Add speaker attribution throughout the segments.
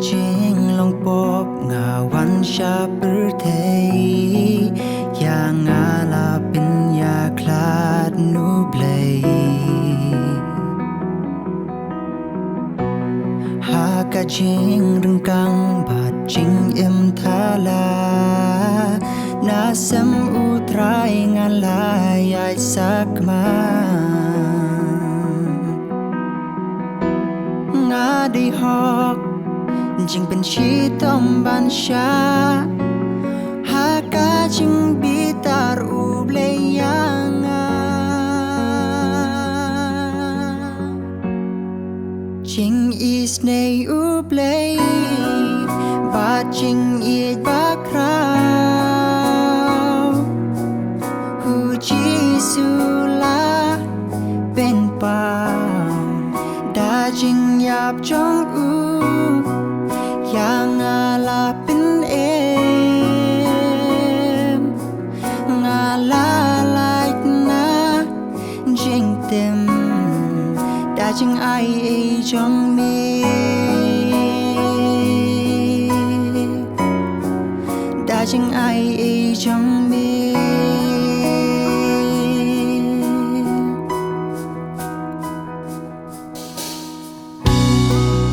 Speaker 1: jing long pop nga wan sha birthday ya nga la pin ya klat nu blay ha ka jing rung kang ba jing im thala na sam utrai nga la ya sak ma nga di hok jingเป็นชีต้อมบัญชาหากาจิงบีตารูเบลยังจิงอีสเนอูเบลบาจิงอีบาคราวฮูจีสุลาเป็นป่าดาจิงหยาบจงอูyang ngalapin ngalalait na jing tim da jing ai jong mi da jing ai jong mi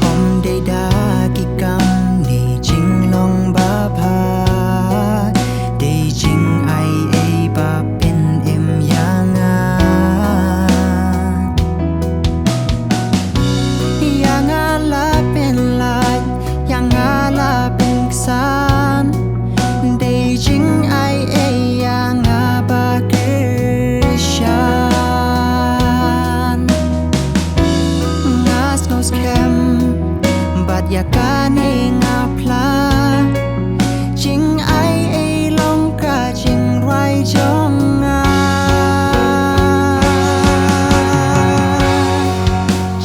Speaker 1: om de da ki kam ya kane nga pla jing ai long ka jing rai jong nga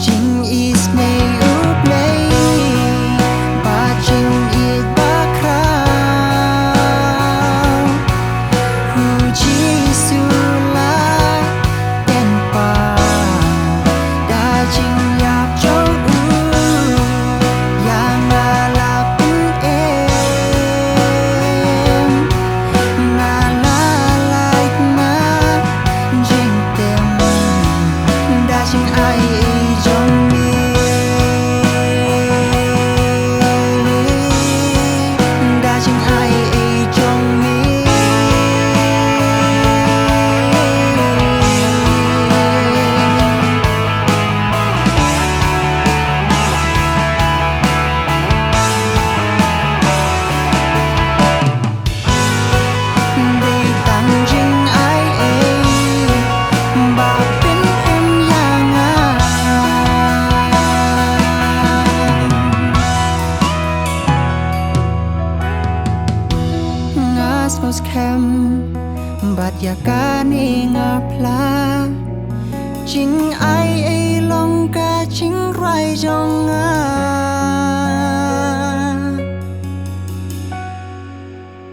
Speaker 1: jing is ne u play ba jing it ba kra hu ji su la ten pa da jing yap jong Mos kem bat ya kane nga pla jing ai long ka jing rai jong nga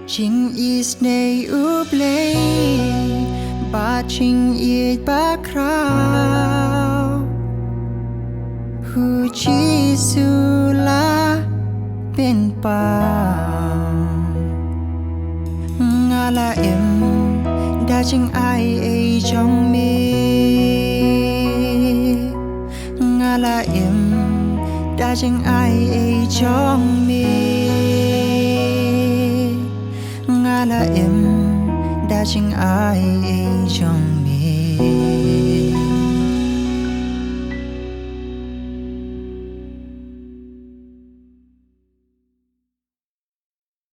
Speaker 1: jing is ne u play ba jing it ba krao hu chi su laเป็นป่าla em da jing ai jong mi ngala em da jing ai jong mi ngala em da jing ai jong